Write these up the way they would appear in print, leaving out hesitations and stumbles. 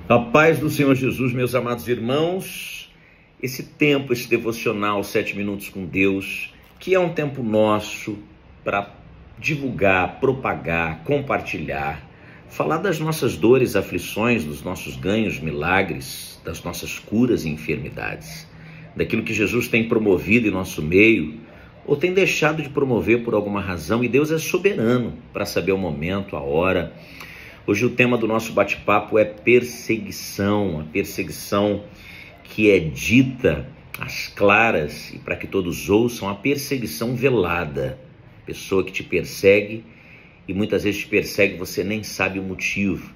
A paz do Senhor Jesus, meus amados irmãos, esse tempo, esse devocional 7 minutos com Deus, que é um tempo nosso para divulgar, propagar, compartilhar, falar das nossas dores, aflições, dos nossos ganhos, milagres, das nossas curas e enfermidades, daquilo que Jesus tem promovido em nosso meio ou tem deixado de promover por alguma razão, e Deus é soberano para saber o momento, a hora. Hoje o tema do nosso bate-papo é perseguição, a perseguição que é dita às claras e para que todos ouçam, a perseguição velada, pessoa que te persegue e muitas vezes te persegue, você nem sabe o motivo,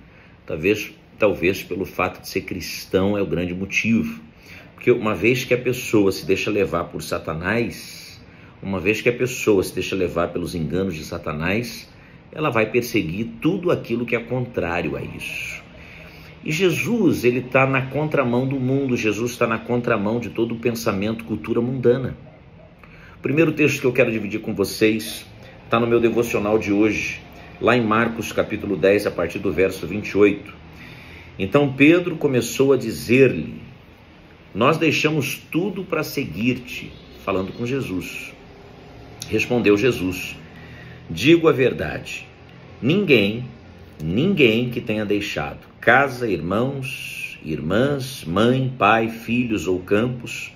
talvez pelo fato de ser cristão é o grande motivo, porque uma vez que a pessoa se deixa levar por Satanás, uma vez que a pessoa se deixa levar pelos enganos de Satanás, ela vai perseguir tudo aquilo que é contrário a isso. E Jesus, ele está na contramão do mundo, Jesus está na contramão de todo o pensamento, cultura mundana. O primeiro texto que eu quero dividir com vocês está no meu devocional de hoje, lá em Marcos capítulo 10, a partir do verso 28. Então Pedro começou a dizer-lhe: nós deixamos tudo para seguir-te, falando com Jesus. Respondeu Jesus: digo a verdade, ninguém que tenha deixado casa, irmãos, irmãs, mãe, pai, filhos ou campos,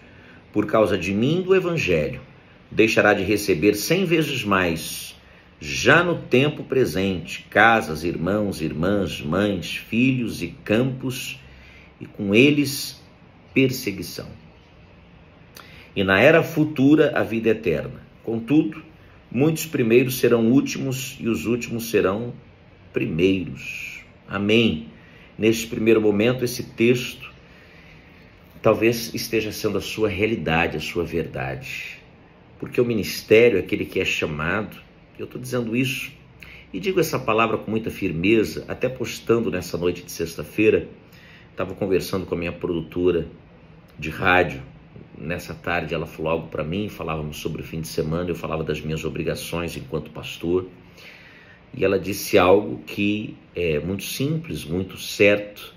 por causa de mim e do Evangelho, deixará de receber 100 vezes mais, já no tempo presente, casas, irmãos, irmãs, mães, filhos e campos, e com eles perseguição. E na era futura a vida eterna. Contudo, muitos primeiros serão últimos e os últimos serão primeiros. Amém. Neste primeiro momento, esse texto talvez esteja sendo a sua realidade, a sua verdade. Porque o ministério, aquele que é chamado, eu estou dizendo isso e digo essa palavra com muita firmeza, até postando nessa noite de sexta-feira, estava conversando com a minha produtora de rádio. Nessa tarde ela falou algo para mim, falávamos sobre o fim de semana, eu falava das minhas obrigações enquanto pastor, e ela disse algo que é muito simples, muito certo,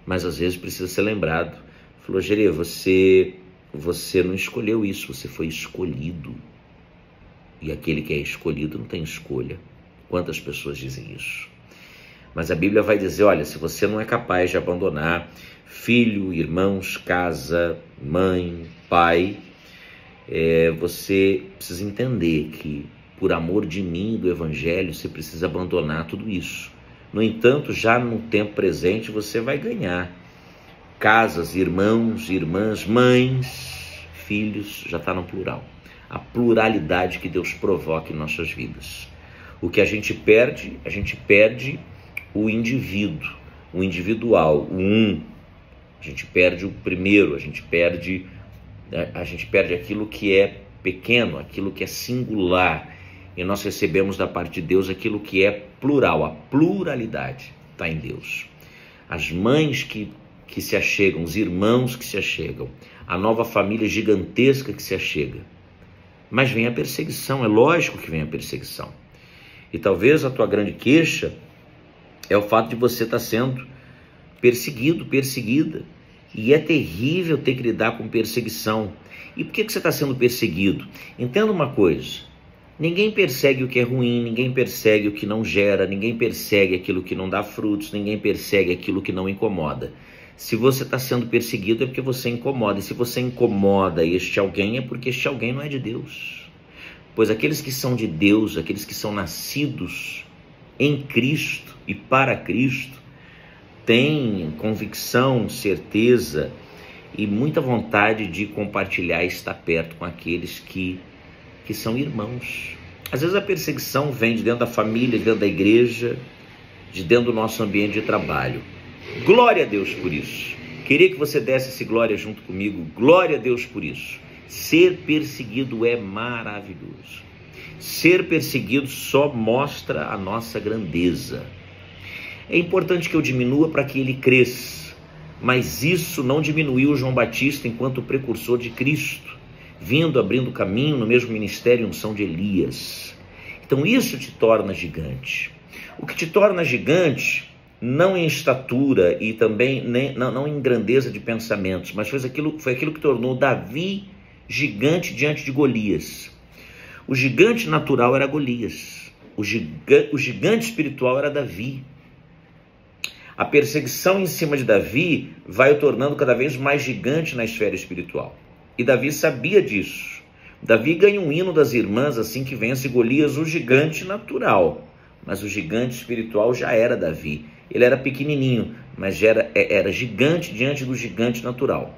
mas às vezes precisa ser lembrado. Falou: Gerê, você não escolheu isso, você foi escolhido, e aquele que é escolhido não tem escolha. Quantas pessoas dizem isso? Mas a Bíblia vai dizer: olha, se você não é capaz de abandonar filho, irmãos, casa, mãe, pai, você precisa entender que por amor de mim e do Evangelho você precisa abandonar tudo isso. No entanto, já no tempo presente você vai ganhar casas, irmãos, irmãs, mães, filhos, já está no plural. A pluralidade que Deus provoca em nossas vidas. O que a gente perde o indivíduo, o individual, o a gente perde o primeiro, a gente perde aquilo que é pequeno, aquilo que é singular, e nós recebemos da parte de Deus aquilo que é plural. A pluralidade está em Deus. As mães que se achegam, os irmãos que se achegam, a nova família gigantesca que se achega. Mas vem a perseguição, é lógico que vem a perseguição. E talvez a tua grande queixa é o fato de você estar sendo perseguido, perseguida, e é terrível ter que lidar com perseguição. E por que você está sendo perseguido? Entenda uma coisa: ninguém persegue o que é ruim, ninguém persegue o que não gera, ninguém persegue aquilo que não dá frutos, ninguém persegue aquilo que não incomoda. Se você está sendo perseguido é porque você incomoda, e se você incomoda este alguém é porque este alguém não é de Deus. Pois aqueles que são de Deus, aqueles que são nascidos em Cristo e para Cristo, tem convicção, certeza e muita vontade de compartilhar e estar perto com aqueles que são irmãos. Às vezes a perseguição vem de dentro da família, de dentro da igreja, de dentro do nosso ambiente de trabalho. Glória a Deus por isso. Queria que você desse esse glória junto comigo. Glória a Deus por isso. Ser perseguido é maravilhoso. Ser perseguido só mostra a nossa grandeza. É importante que eu diminua para que ele cresça, mas isso não diminuiu João Batista enquanto precursor de Cristo, vindo abrindo caminho no mesmo ministério e unção de Elias. Então isso te torna gigante. O que te torna gigante não em estatura e também não em grandeza de pensamentos, mas foi aquilo que tornou Davi gigante diante de Golias. O gigante natural era Golias, o gigante espiritual era Davi. A perseguição em cima de Davi vai o tornando cada vez mais gigante na esfera espiritual. E Davi sabia disso. Davi ganha um hino das irmãs assim que vence Golias, o gigante natural. Mas o gigante espiritual já era Davi. Ele era pequenininho, mas era gigante diante do gigante natural.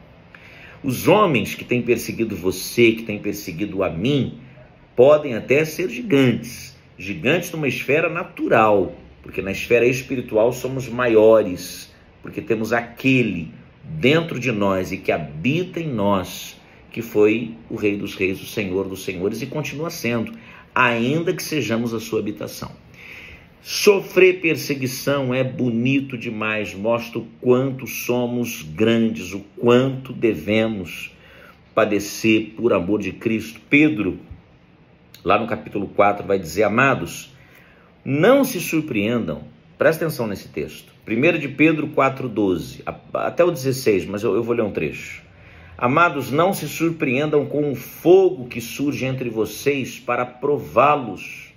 Os homens que têm perseguido você, que têm perseguido a mim, podem até ser gigantes. Gigantes numa esfera natural. Porque na esfera espiritual somos maiores, porque temos aquele dentro de nós e que habita em nós, que foi o Rei dos Reis, o Senhor dos Senhores e continua sendo, ainda que sejamos a sua habitação. Sofrer perseguição é bonito demais, mostra o quanto somos grandes, o quanto devemos padecer por amor de Cristo. Pedro, lá no capítulo 4, vai dizer: amados, não se surpreendam, presta atenção nesse texto, 1 de Pedro 4,12, até o 16, mas eu vou ler um trecho. Amados, não se surpreendam com o fogo que surge entre vocês para prová-los,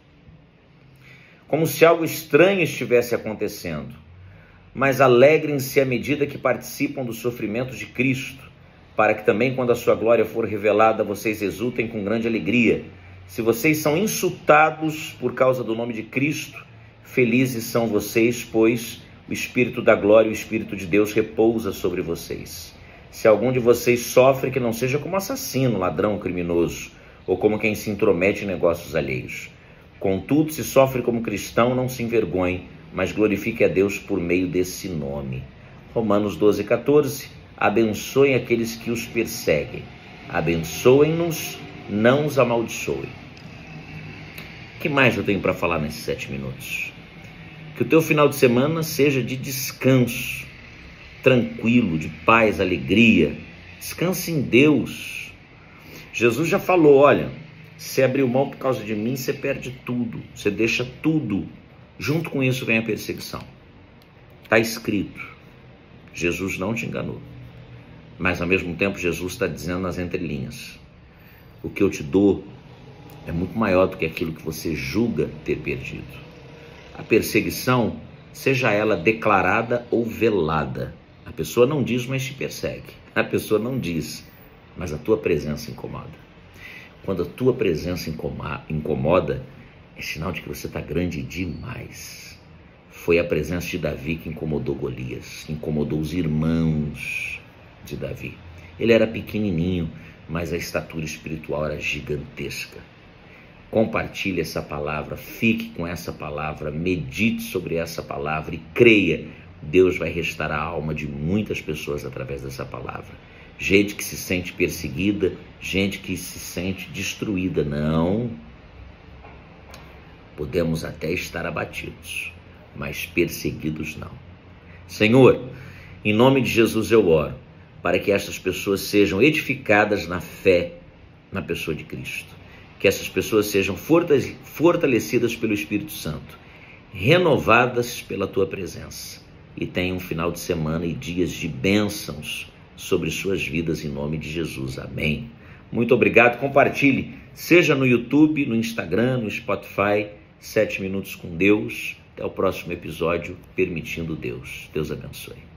como se algo estranho estivesse acontecendo, mas alegrem-se à medida que participam dos sofrimentos de Cristo, para que também, quando a sua glória for revelada, vocês exultem com grande alegria. Se vocês são insultados por causa do nome de Cristo, felizes são vocês, pois o Espírito da glória e o Espírito de Deus repousa sobre vocês. Se algum de vocês sofre, que não seja como assassino, ladrão, criminoso, ou como quem se intromete em negócios alheios. Contudo, se sofre como cristão, não se envergonhe, mas glorifique a Deus por meio desse nome. Romanos 12,14. Abençoem aqueles que os perseguem. Abençoem-nos, não os amaldiçoem. O que mais eu tenho para falar nesses 7 minutos? Que o teu final de semana seja de descanso, tranquilo, de paz, alegria. Descanse em Deus. Jesus já falou: olha, se abriu mão por causa de mim, você perde tudo, você deixa tudo. Junto com isso vem a perseguição. Está escrito. Jesus não te enganou. Mas ao mesmo tempo Jesus está dizendo nas entrelinhas: o que eu te dou é muito maior do que aquilo que você julga ter perdido. A perseguição, seja ela declarada ou velada, a pessoa não diz, mas te persegue. A pessoa não diz, mas a tua presença incomoda. Quando a tua presença incomoda, é sinal de que você está grande demais. Foi a presença de Davi que incomodou Golias, que incomodou os irmãos de Davi. Ele era pequenininho, mas a estatura espiritual era gigantesca. Compartilhe essa palavra, fique com essa palavra, medite sobre essa palavra e creia. Deus vai restaurar a alma de muitas pessoas através dessa palavra. Gente que se sente perseguida, gente que se sente destruída. Não. Podemos até estar abatidos, mas perseguidos não. Senhor, em nome de Jesus eu oro, para que essas pessoas sejam edificadas na fé, na pessoa de Cristo. Que essas pessoas sejam fortalecidas pelo Espírito Santo, renovadas pela Tua presença, e tenham um final de semana e dias de bênçãos sobre suas vidas, em nome de Jesus. Amém. Muito obrigado. Compartilhe, seja no YouTube, no Instagram, no Spotify. 7 minutos com Deus. Até o próximo episódio, permitindo Deus. Deus abençoe.